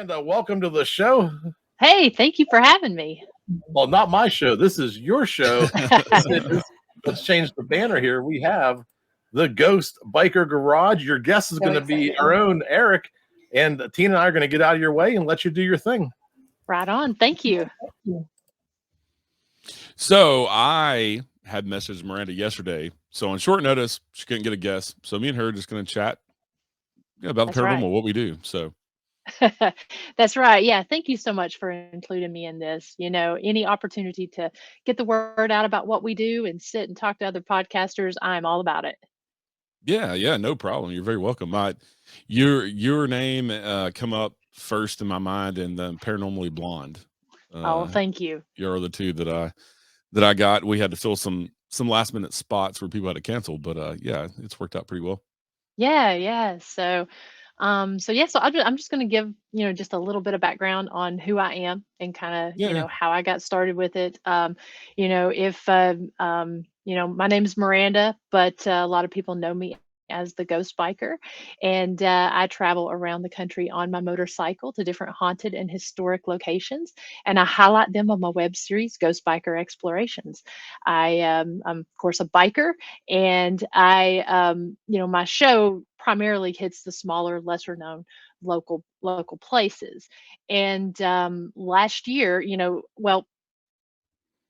Miranda, welcome to the show. Hey, thank you for having me. Well, not my show. This is your show. This is, let's change the banner here. We have the Ghost Biker Garage. Your guest is So going to be excited. our own Eric, and Tina and I are going to get out of your way and let you do your thing. Right on. Thank you. So I had messaged Miranda yesterday. So on short notice, she couldn't get a guest. So me and her are just going to chat about the That's paranormal, right. what we do. So That's right. Yeah. Thank you so much for including me in this. Any opportunity to get the word out about what we do and sit and talk to other podcasters, I'm all about it. yeah, no problem. You're very welcome. Your name come up first in my mind, and then Paranormally Blonde. Oh, Uh, thank you. you're the two that I got. We had to fill some last minute spots where people had to cancel, but yeah, it's worked out pretty well. Yeah. Yeah. I'm just going to give, just a little bit of background on who I am and kind of, Yeah, how I got started with it. If, My name is Miranda, but a lot of people know me as the Ghost Biker. And I travel around the country on my motorcycle to different haunted and historic locations. And I highlight them on my web series, Ghost Biker Explorations. I'm, of course, a biker, and my show primarily hits the smaller, lesser known local places. And last year,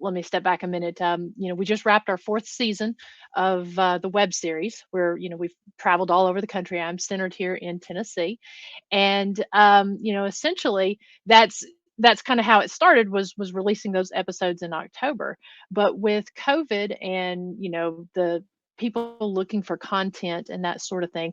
let me step back a minute. We just wrapped our fourth season of the web series, where we've traveled all over the country. I'm centered here in Tennessee, and essentially that's kind of how it started, was releasing those episodes in October. But with COVID and the people looking for content and that sort of thing,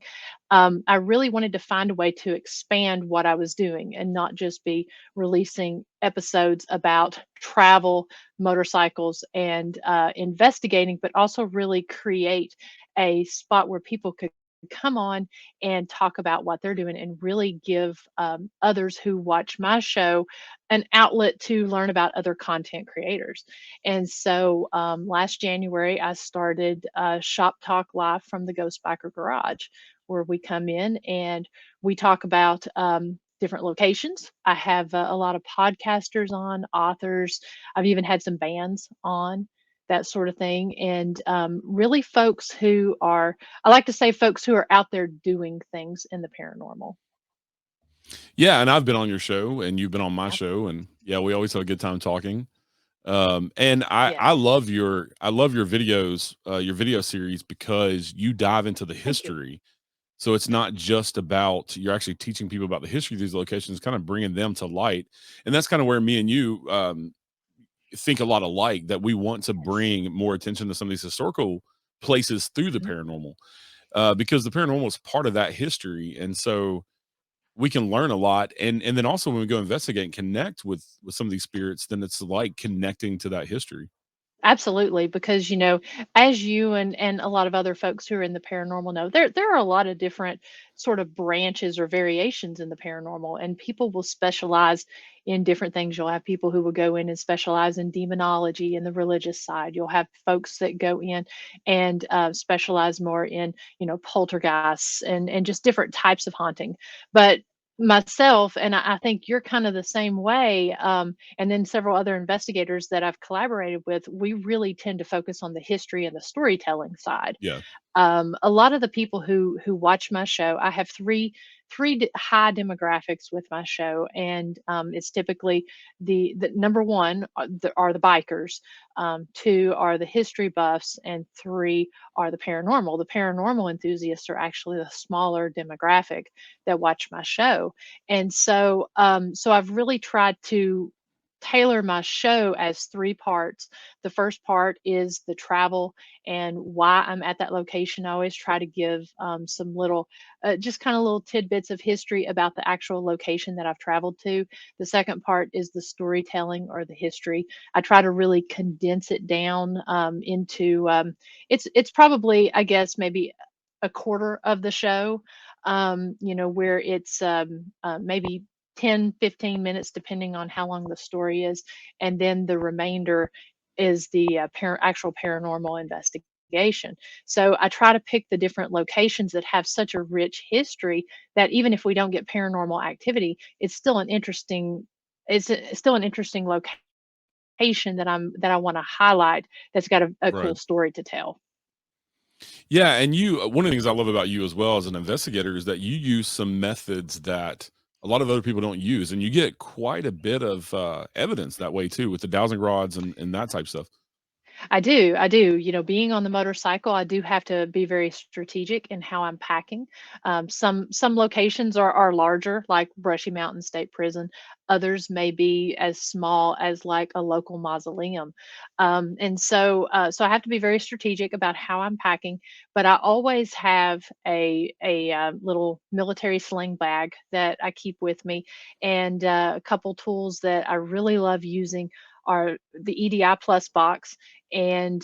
I really wanted to find a way to expand what I was doing and not just be releasing episodes about travel, motorcycles, and investigating, but also really create a spot where people could come on and talk about what they're doing and really give others who watch my show an outlet to learn about other content creators. And so last January, I started Shop Talk Live from the Ghost Biker Garage, where we come in and we talk about different locations. I have a lot of podcasters on, authors. I've even had some bands on, that sort of thing. And really folks who are, I like to say, folks who are out there doing things in the paranormal. yeah. And I've been on your show, and you've been on my Yeah. show, and yeah, we always have a good time talking. And I Yes. love your videos, your video series, because you dive into the Thank you. history. So it's not just about, you're actually teaching people about the history of these locations, kind of bringing them to light. And that's kind of where me and you think a lot alike, that we want to Yes. bring more attention to some of these historical places through the Mhm. paranormal, because the paranormal is part of that history. And so we can learn a lot. And then also when we go investigate and connect with some of these spirits, then it's like connecting to that history. Absolutely, because as you and a lot of other folks who are in the paranormal know, there are a lot of different sort of branches or variations in the paranormal, and people will specialize in different things. You'll have people who will go in and specialize in demonology and the religious side. You'll have folks that go in and specialize more in poltergeists and just different types of haunting. But myself, and I think you're kind of the same way, and then several other investigators that I've collaborated with, we really tend to focus on the history and the storytelling side. Yeah. A lot of the people who watch my show, I have high demographics with my show, and it's typically the number one are the bikers, two are the history buffs, and three are the paranormal. The paranormal enthusiasts are actually the smaller demographic that watch my show. And so I've really tried to tailor my show as three parts. The first part is the travel and why I'm at that location. I always try to give some little, just kind of little tidbits of history about the actual location that I've traveled to. The second part is the storytelling or the history. I try to really condense it down into, it's probably, I guess, maybe a quarter of the show, where it's maybe 10-15 minutes, depending on how long the story is. And then the remainder is the actual paranormal investigation. investigation. So I try to pick the different locations that have such a rich history that even if we don't get paranormal activity, it's still an interesting location that I want to highlight that's got a Right. cool story to tell. Yeah, and one of the things I love about you as well as an investigator is that you use some methods that a lot of other people don't use, and you get quite a bit of evidence that way too, with the dowsing rods and that type stuff. I do. I do. Being on the motorcycle, I do have to be very strategic in how I'm packing. Some locations are larger, like Brushy Mountain State Prison. Others may be as small as like a local mausoleum, and so I have to be very strategic about how I'm packing. But I always have a little military sling bag that I keep with me, and a couple tools that I really love using are the EDI Plus box. And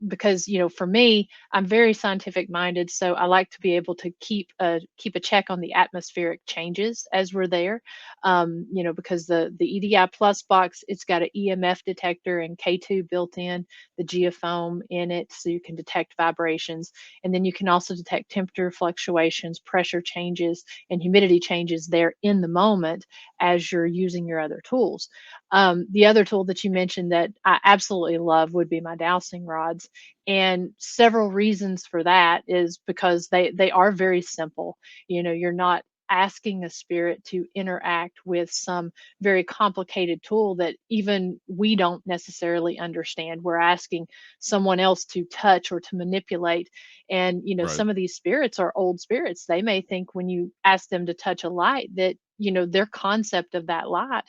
because for me, I'm very scientific minded, so I like to be able to keep a check on the atmospheric changes as we're there. Because the EDI Plus box, it's got an EMF detector and K2 built in, the geofoam in it, so you can detect vibrations, and then you can also detect temperature fluctuations, pressure changes, and humidity changes there in the moment as you're using your other tools. The other tool that you mentioned that I absolutely love would be my dowsing rods. And several reasons for that is because they are very simple. You're not asking a spirit to interact with some very complicated tool that even we don't necessarily understand. We're asking someone else to touch or to manipulate. And Right. some of these spirits are old spirits. They may think when you ask them to touch a light that their concept of that light,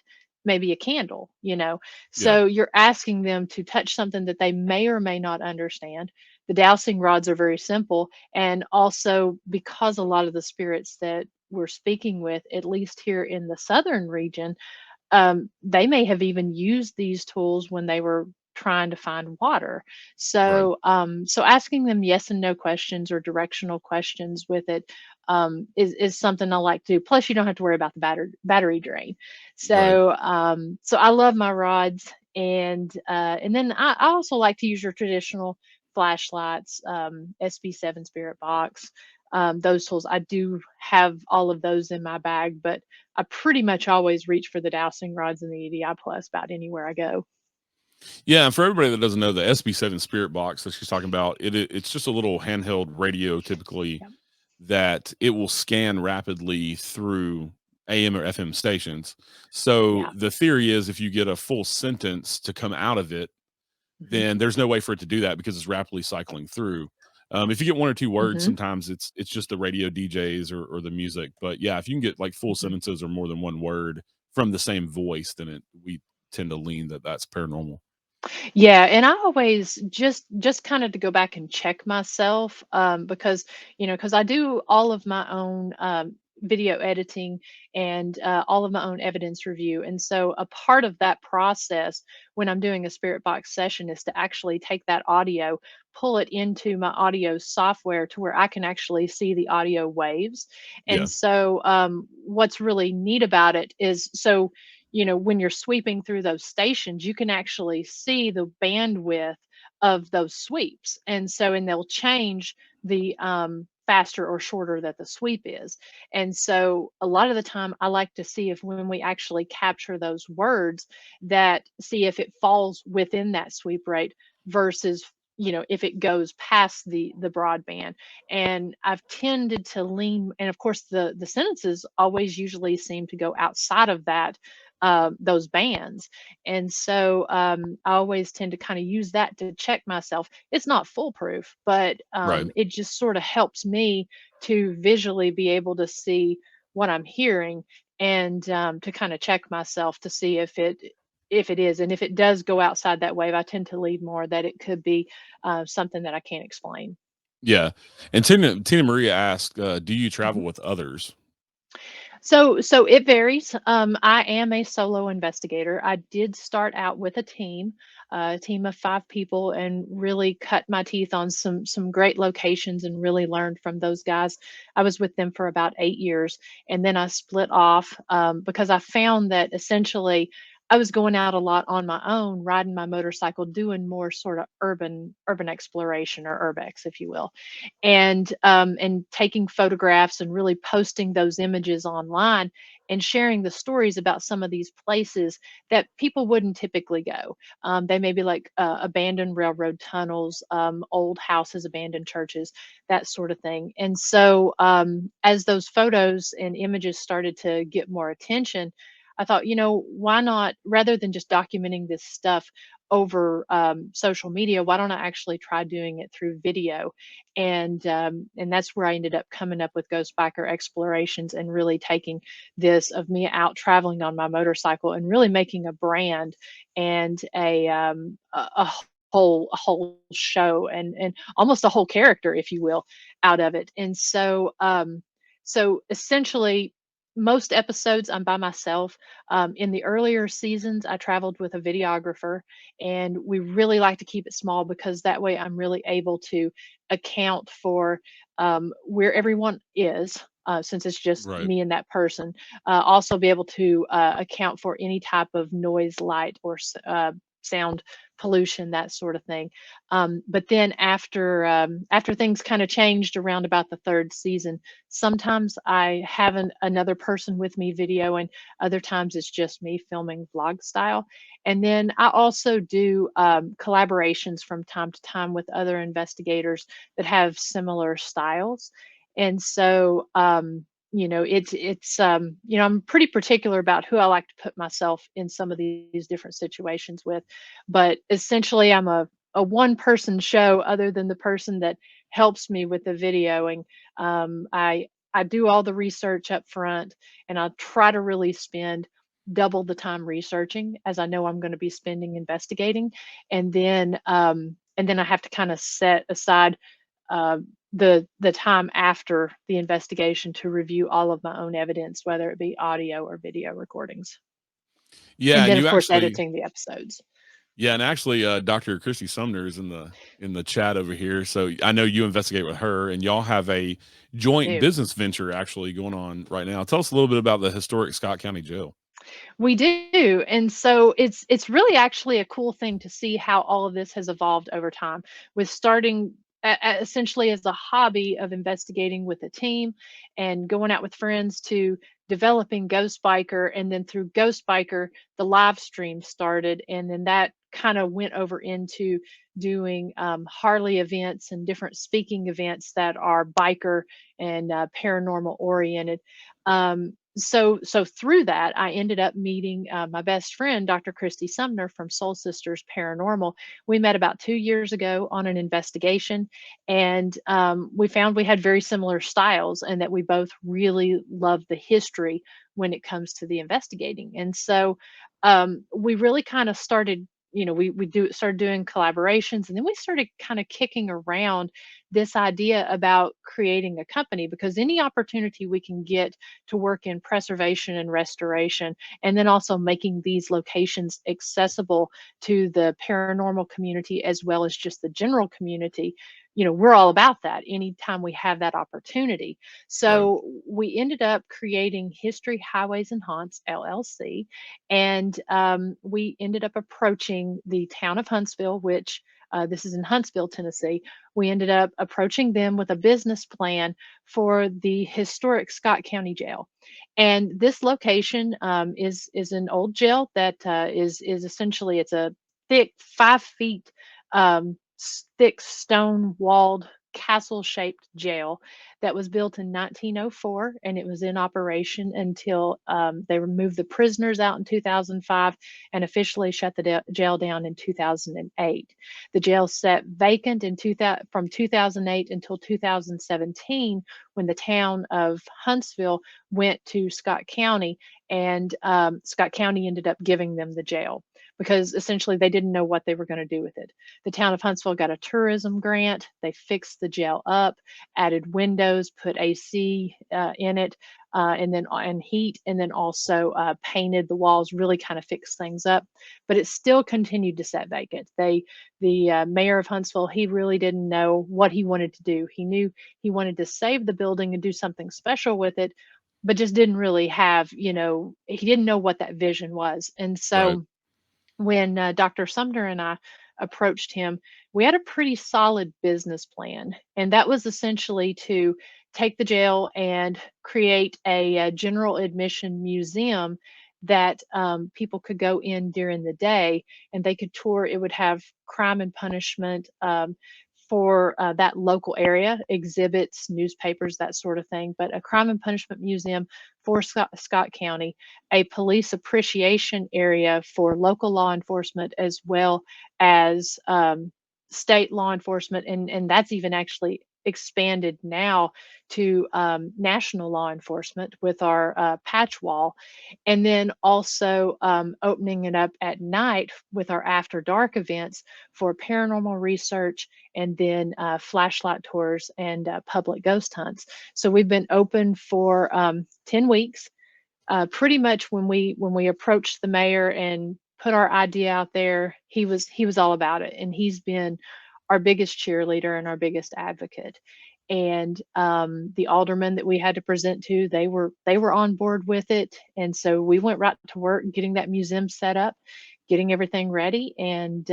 maybe a candle. Yeah. So you're asking them to touch something that they may or may not understand. The dowsing rods are very simple. And also, because a lot of the spirits that we're speaking with, at least here in the southern region, they may have even used these tools when they were trying to find water. Right. So asking them yes and no questions or directional questions with it is something I like to do. Plus, you don't have to worry about the battery drain. Right. So I love my rods, and then I also like to use your traditional flashlights, SB7 Spirit Box. Those tools, I do have all of those in my bag, but I pretty much always reach for the dowsing rods and the EDI Plus about anywhere I go. Yeah, and for everybody that doesn't know, the SB7 Spirit Box that she's talking about, it's just a little handheld radio typically Yep. that it will scan rapidly through AM or FM stations. So Yeah. the theory is if you get a full sentence to come out of it, Hmm. then there's no way for it to do that because it's rapidly cycling through. If you get one or two words, Hmm. sometimes it's just the radio DJs or the music. But yeah, if you can get like full Hmm. sentences or more than one word from the same voice, then we tend to lean that that's paranormal. Yeah, and I always just kind of to go back and check myself, because because I do all of my own video editing and all of my own evidence review, and so a part of that process when I'm doing a spirit box session is to actually take that audio, pull it into my audio software to where I can actually see the audio waves. Yeah. And so what's really neat about it is when you're sweeping through those stations, you can actually see the bandwidth of those sweeps. And they'll change the faster or shorter that the sweep is. And so a lot of the time, I like to see if when we actually capture those words, that see if it falls within that sweep rate versus if it goes past the broadband. And I've tended to lean, and of course the sentences always usually seem to go outside of that, those bands. And so I always tend to kind of use that to check myself. It's not foolproof, but Right. it just sort of helps me to visually be able to see what I'm hearing, and to kind of check myself to see if it is, and if it does go outside that wave, I tend to leave more that it could be something that I can't explain. Yeah. And Tina Maria asked, do you travel Mhm. with others? So it varies. I am a solo investigator. I did start out with a team of 5 people, and really cut my teeth on some great locations and really learned from those guys. I was with them for about 8 years, and then I split off because I found that essentially I was going out a lot on my own, riding my motorcycle, doing more sort of urban exploration, or urbex, if you will, and taking photographs and really posting those images online and sharing the stories about some of these places that people wouldn't typically go. They may be like abandoned railroad tunnels, old houses, abandoned churches, that sort of thing. And so, as those photos and images started to get more attention, I thought, why not, rather than just documenting this stuff over social media, why don't I actually try doing it through video? And that's where I ended up coming up with Ghost Biker Explorations, and really taking this of me out traveling on my motorcycle and really making a brand and a whole show, and almost a whole character, if you will, out of it. And so, so essentially, most episodes I'm by myself. In the earlier seasons, I traveled with a videographer, and we really like to keep it small, because that way I'm really able to account for where everyone is, since it's just Right. me and that person. Also, be able to account for any type of noise, light, or sound pollution, that sort of thing. But then after things kind of changed around about the third season, sometimes I have another person with me videoing, other times it's just me filming vlog style. And then I also do collaborations from time to time with other investigators that have similar styles. And so, I'm pretty particular about who I like to put myself in some of these different situations with. But essentially, I'm a one person show, other than the person that helps me with the videoing. I do all the research up front, and I try to really spend double the time researching as I know I'm going to be spending investigating. And then I have to kind of set aside uh, the time after the investigation to review all of my own evidence, whether it be audio or video recordings, Yeah, and and then of you course actually editing the episodes. yeah, and actually, Dr. Christy Sumner is in the chat over here. So I know you investigate with her, and y'all have a joint Do. business venture actually going on right now. Tell us a little bit about the historic Scott County Jail. We do. And so it's really actually a cool thing to see how all of this has evolved over time, with starting essentially as a hobby of investigating with a team and going out with friends, to developing Ghost Biker. And then through Ghost Biker, the live stream started. And then that kind of went over into doing Harley events and different speaking events that are biker and paranormal oriented. So through that, I ended up meeting my best friend, Dr. Christy Sumner from Soul Sisters Paranormal. We met about 2 years ago on an investigation, and we found we had very similar styles, and that we both really love the history when it comes to the investigating. And so we really kind of started. We started doing collaborations, and then we started kind of kicking around this idea about creating a company, because any opportunity we can get to work in preservation and restoration, and then also making these locations accessible to the paranormal community as well as just the general community. We're all about that anytime we have that opportunity. Right. So we ended up creating History Highways and Haunts LLC, and we ended up approaching the town of Huntsville, which this is in Huntsville, Tennessee. We ended up approaching them with a business plan for the historic Scott County Jail. And this location is an old jail that is essentially, it's a thick 5 feet thick stone walled castle shaped jail that was built in 1904, and it was in operation until they removed the prisoners out in 2005 and officially shut the jail down in 2008. The jail sat vacant from 2008 until 2017, when the town of Huntsville went to Scott County, and Scott County ended up giving them the jail, because essentially they didn't know what they were going to do with it. The town of Huntsville got a tourism grant. They fixed the jail up, added windows, put AC in it, and heat, and then also painted the walls, really kind of fixed things up. But it still continued to sit vacant. The mayor of Huntsville, he really didn't know what he wanted to do. He knew he wanted to save the building and do something special with it, but just didn't really have, he didn't know what that vision was. And Right. so when Dr. Sumner and I approached him, we had a pretty solid business plan. And that was essentially to take the jail and create a general admission museum that people could go in during the day and they could tour. It would have crime and punishment for that local area, exhibits, newspapers, that sort of thing. But a crime and punishment museum for Scott County, a police appreciation area for local law enforcement as well as state law enforcement, and that's even actually expanded now to national law enforcement with our patch wall, and then also opening it up at night with our after dark events for paranormal research, and then flashlight tours and public ghost hunts. So we've been open for 10 weeks. Pretty much when we approached the mayor and put our idea out there, he was all about it, and he's been our biggest cheerleader and our biggest advocate. And the aldermen that we had to present to, they were on board with it, and so we went right to work getting that museum set up, getting everything ready, and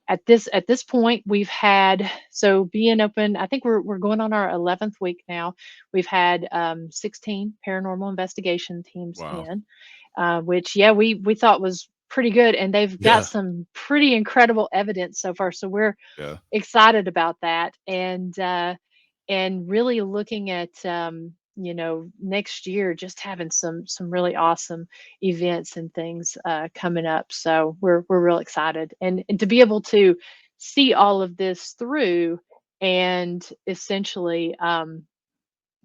at this point we've had, so being open, I think we're going on our 11th week now. We've had 16 paranormal investigation teams Wow. in, which, yeah, we thought was pretty good, and they've got Yeah. some pretty incredible evidence so far, so we're Yeah. excited about that. And really looking at next year, just having some really awesome events and things coming up. So we're real excited, and to be able to see all of this through, and essentially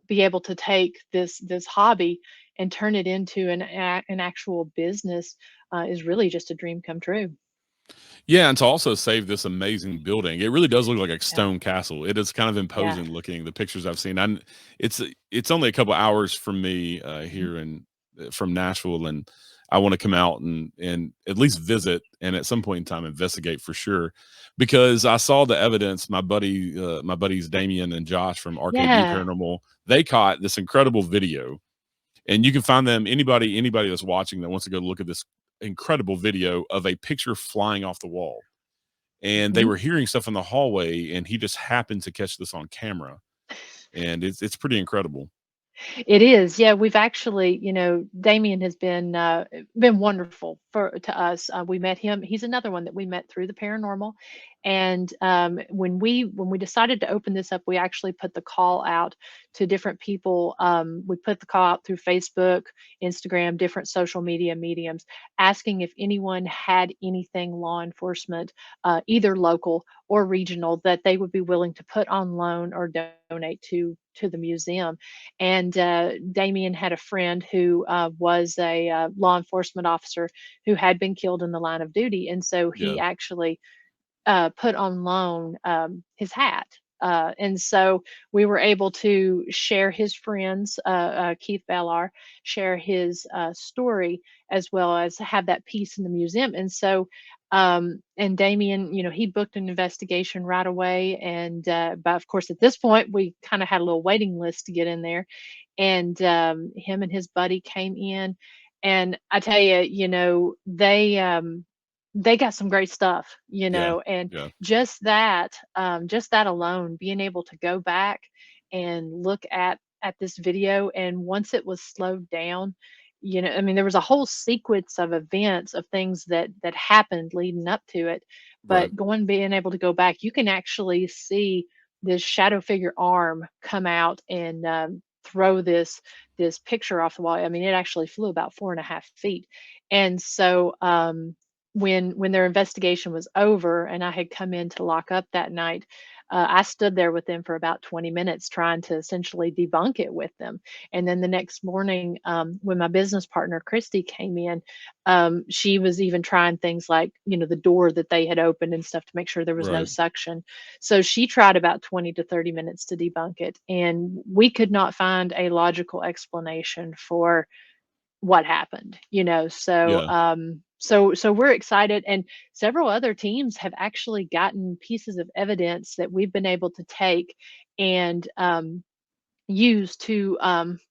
be able to take this hobby and turn it into an actual business is really just a dream come true. Yeah, and to also save this amazing building, it really does look like a Yeah. stone castle. It is kind of Yeah. imposing looking. The pictures I've seen, and it's only a couple hours from me Mhm. here in from Nashville, and I want to come out and at least visit, and at some point in time investigate for sure, because I saw the evidence. My buddies Damien and Josh from RKB Yeah. Paranormal, they caught this incredible video, and you can find them. Anybody that's watching that wants to go look at this incredible video of a picture flying off the wall, and they Mhm. were hearing stuff in the hallway, and he just happened to catch this on camera, and it's pretty incredible. It is, yeah. We've actually, Damien has been wonderful to us. We met him. He's another one that we met through the paranormal, and when we decided to open this up, we actually put the call out to different people. We put the call out through Facebook, Instagram, different social media mediums, asking if anyone had anything law enforcement, either local or regional, that they would be willing to put on loan or donate to the museum. And Damien had a friend who was a law enforcement officer who had been killed in the line of duty, and so he Yeah, actually put on loan his hat. And so we were able to share his friends, Keith Bellar, share his story, as well as have that piece in the museum. And so, and Damien, he booked an investigation right away. And, but of course, at this point, we kind of had a little waiting list to get in there. And him and his buddy came in. And I tell you, they got some great stuff, yeah, and yeah, just that alone, being able to go back and look at this video, and once it was slowed down, I mean, there was a whole sequence of events, of things that happened leading up to it, right, but being able to go back, you can actually see this shadow figure arm come out and throw this picture off the wall. I mean, it actually flew about 4.5 feet. And so when their investigation was over and I had come in to lock up that night, I stood there with them for about 20 minutes trying to essentially debunk it with them. And then the next morning, when my business partner Christy came in, she was even trying things like, the door that they had opened and stuff to make sure there was no right. suction. So she tried about 20 to 30 minutes to debunk it, and we could not find a logical explanation for what happened, so Yeah, so we're excited, and several other teams have actually gotten pieces of evidence that we've been able to take and use to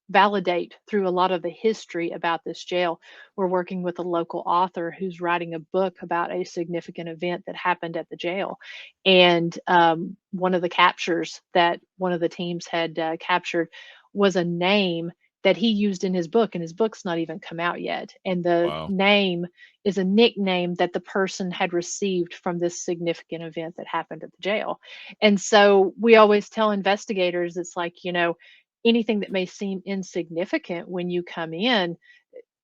validate through a lot of the history about this jail. We're working with a local author who's writing a book about a significant event that happened at the jail. And one of the captures that one of the teams had captured was a name that he used in his book, and his book's not even come out yet. And the Wow. name is a nickname that the person had received from this significant event that happened at the jail. And so we always tell investigators, it's like, anything that may seem insignificant when you come in,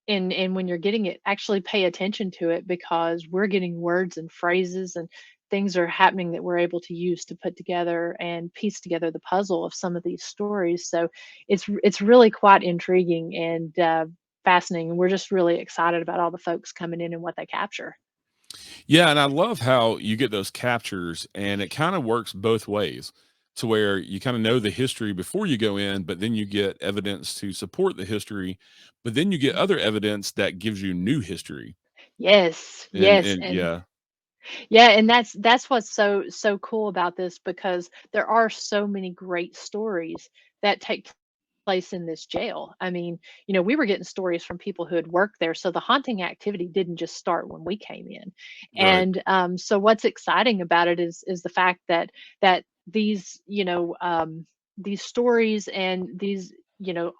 and when you're getting it, actually pay attention to it, because we're getting words and phrases and things are happening that we're able to use to put together and piece together the puzzle of some of these stories. So it's really quite intriguing and fascinating. And we're just really excited about all the folks coming in and what they capture. Yeah, and I love how you get those captures and it kind of works both ways to where you kind of know the history before you go in, but then you get evidence to support the history, but then you get other evidence that gives you new history. Yes, And yes, and and yeah, yeah, and that's what's so cool about this, because there are so many great stories that take place in this jail. I mean, we were getting stories from people who had worked there, so the haunting activity didn't just start when we came in. right. And so what's exciting about it is the fact that these stories and these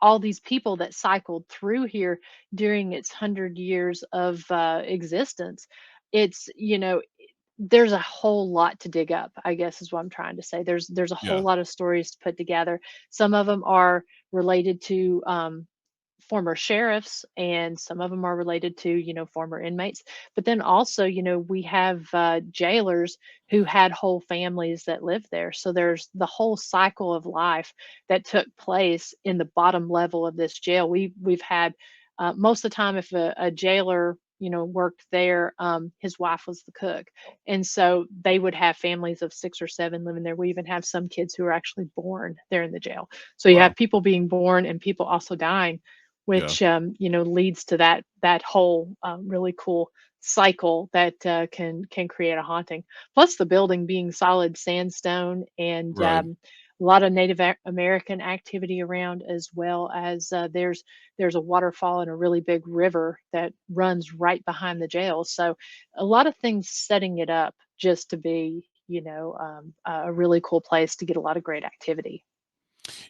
all these people that cycled through here during its 100 years of existence. It's there's a whole lot to dig up, I guess is what I'm trying to say. There's a whole Yeah, lot of stories to put together. Some of them are related to former sheriffs, and some of them are related to former inmates. But then also, we have jailers who had whole families that lived there. So there's the whole cycle of life that took place in the bottom level of this jail. We've had most of the time, if a jailer worked there, his wife was the cook, and so they would have families of 6 or 7 living there. We even have some kids who are actually born there in the jail. So you wow. have people being born and people also dying, Yeah, which leads to that whole really cool cycle that can create a haunting. Plus the building being solid sandstone, and right. a lot of Native American activity around, as well as there's a waterfall and a really big river that runs right behind the jail. So a lot of things setting it up just to be a really cool place to get a lot of great activity.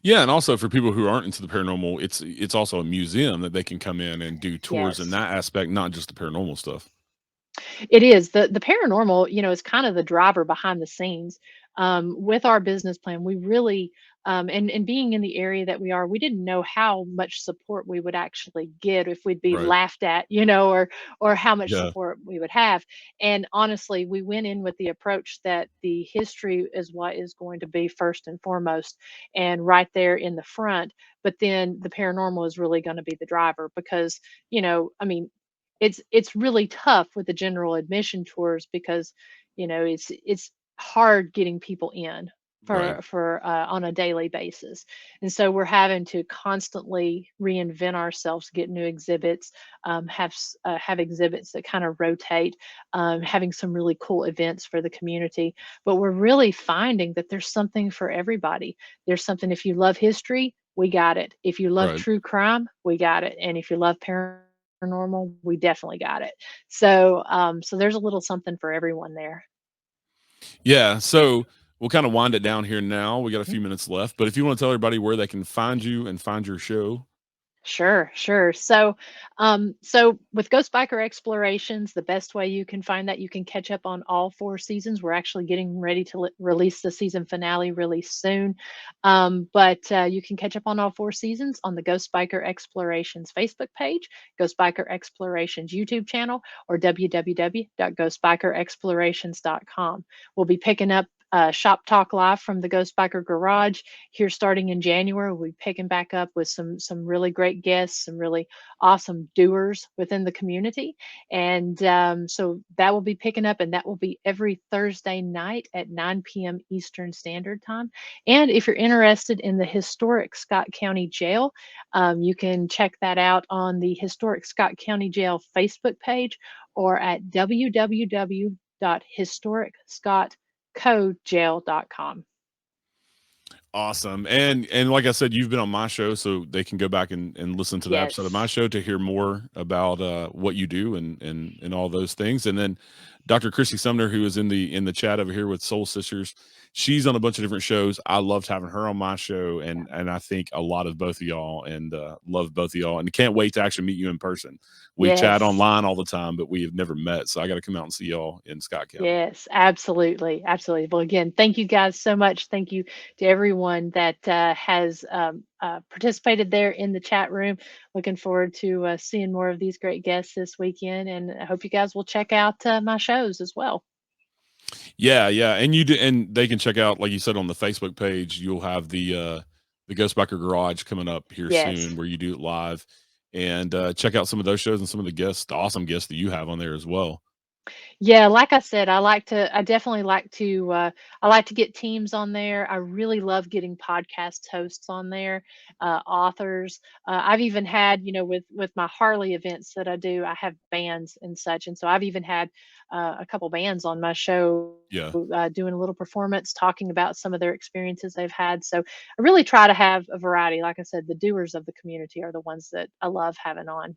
Yeah, and also for people who aren't into the paranormal, it's also a museum that they can come in and do tours in Yes. that aspect, not just the paranormal stuff. It is. The paranormal, is kind of the driver behind the scenes. With our business plan, we really, and being in the area that we are, we didn't know how much support we would actually get, if we'd be Right. laughed at, or how much Yeah. support we would have. And honestly, we went in with the approach that the history is what is going to be first and foremost, and right there in the front. But then the paranormal is really going to be the driver, because, I mean, it's really tough with the general admission tours, because it's hard getting people in Right. for on a daily basis. And so we're having to constantly reinvent ourselves, get new exhibits, have exhibits that kind of rotate, having some really cool events for the community. But we're really finding that there's something for everybody. There's something. If you love history, we got it. If you love Right. true crime, we got it. And if you love paranormal, we definitely got it. So there's a little something for everyone there. Yeah, so we'll kind of wind it down here now. We got a few minutes left, but if you want to tell everybody where they can find you and find your show. Sure, sure. So with Ghost Biker Explorations, the best way you can find that, you can catch up on all 4 seasons. We're actually getting ready to release the season finale really soon, but you can catch up on all 4 seasons on the Ghost Biker Explorations Facebook page, Ghost Biker Explorations YouTube channel, or www.ghostbikerexplorations.com. We'll be picking up Shop Talk Live from the Ghost Biker Garage here starting in January. We'll be picking back up with some really great guests, some really awesome doers within the community, and so that will be picking up, and that will be every Thursday night at 9 p.m. Eastern Standard Time. And if you're interested in the historic Scott County Jail, you can check that out on the Historic Scott County Jail Facebook page, or at www.historicscottcojail.com. Awesome. And like I said, you've been on my show, so they can go back and listen to the episode of my Yes. show to hear more about what you do and all those things. And then Dr. Chrissy Sumner, who is in the chat over here with Soul Sisters, she's on a bunch of different shows. I loved having her on my show, and I think a lot of both of y'all, and love both of y'all, and can't wait to actually meet you in person. We chat Yes. online all the time, but we have never met, so I got to come out and see y'all in Scott County. Yes, absolutely. Absolutely. Well, again, thank you guys so much. Thank you to everyone that has participated there in the chat room. Looking forward to seeing more of these great guests this weekend. And I hope you guys will check out my shows as well. Yeah, and you do, and they can check out, like you said, on the Facebook page. You'll have the Ghost Biker Garage coming up here Yes. soon, where you do it live, and check out some of those shows and some of the guests, the awesome guests that you have on there as well. Yeah, like I said, I definitely like to I like to get teams on there. I really love getting podcast hosts on there, authors. I've even had, with my Harley events that I do, I have bands and such, and so I've even had a couple bands on my show Yeah, doing a little performance, talking about some of their experiences they've had. So I really try to have a variety. Like I said, the doers of the community are the ones that I love having on.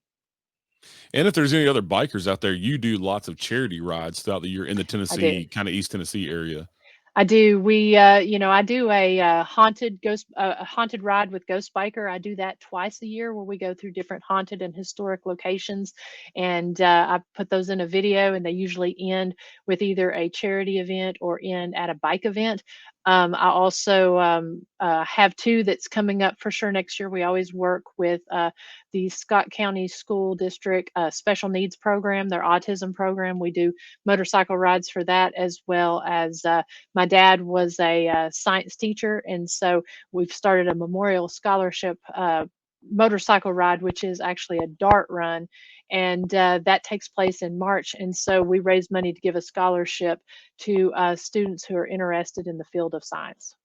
and if there's any other bikers out there, you do lots of charity rides throughout the year in the I do. Tennessee, kind of East Tennessee area. I do. I do a a haunted ride with Ghost Biker. I do that twice a year, where we go through different haunted and historic locations, and I put those in a video, and they usually end with either a charity event or end at a bike event. I also have two that's coming up for sure next year. We always work with the Scott County School District Special Needs Program, their autism program. We do motorcycle rides for that, as well as my dad was a science teacher, and so we've started a memorial scholarship motorcycle ride, which is actually a dart run, and that takes place in March. And so we raise money to give a scholarship to students who are interested in the field of science.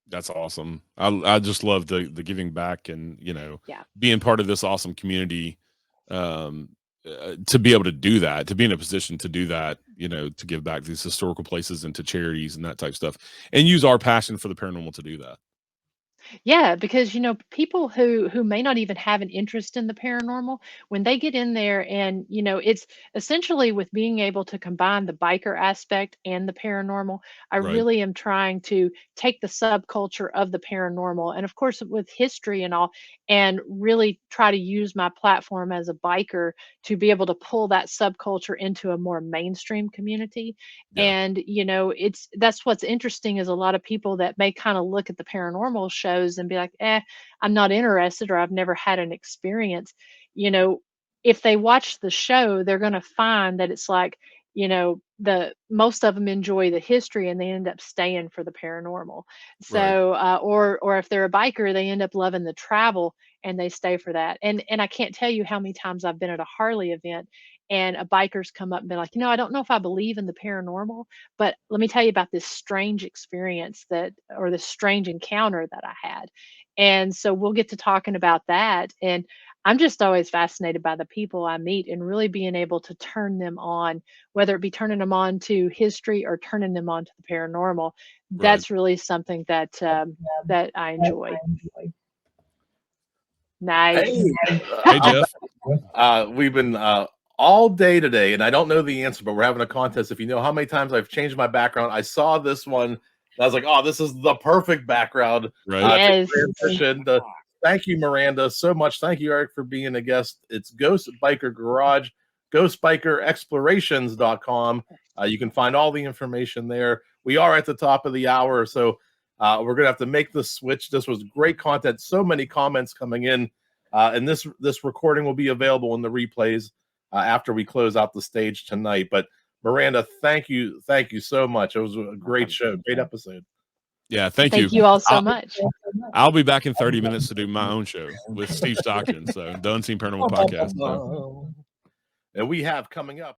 That's awesome. I just love the giving back, and Yeah. being part of this awesome community. Um, to be able to do that, to be in a position to do that, to give back to these historical places and to charities and that type of stuff, and use our passion for the paranormal to do that. Yeah, because people who may not even have an interest in the paranormal, when they get in there, and it's essentially with being able to combine the biker aspect and the paranormal, I Right. really am trying to take the subculture of the paranormal, and of course with history and all, and really try to use my platform as a biker to be able to pull that subculture into a more mainstream community. Yeah. And that's what's interesting, is a lot of people that may kind of look at the paranormal shows and be like, I'm not interested, or I've never had an experience. you know if they watch the show, they're going to find that it's like, the most of them enjoy the history, and they end up staying for the paranormal. Right. So or if they're a biker, they end up loving the travel, and they stay for that. And I can't tell you how many times I've been at a Harley event, and a biker's come up and been like, I don't know if I believe in the paranormal, but let me tell you about this strange experience, or this strange encounter that I had. And so we'll get to talking about that. And I'm just always fascinated by the people I meet, and really being able to turn them on, whether it be turning them on to history or turning them on to the paranormal. Right. That's really something that I enjoy. Nice. Hey, Hey, Jeff. we've been all day today, and I don't know the answer, but we're having a contest. If you know how many times I've changed my background, I saw this one, and I was like, "Oh, this is the perfect background Right. Yes. to transition." Thank you, Miranda, so much. Thank you, Eric, for being a guest. It's Ghost Biker Garage, ghostbikerexplorations.com. You can find all the information there. We are at the top of the hour, so we're gonna have to make the switch. This was great content. So many comments coming in, and this recording will be available in the replays after we close out the stage tonight. But Miranda, thank you so much. It was a great show, great episode. Yeah. Thank Thank you. you all so much. I'll be back in 30 minutes to do my own show with Steve Stockton. So, the Unseen Paranormal Podcast. So. And we have coming up.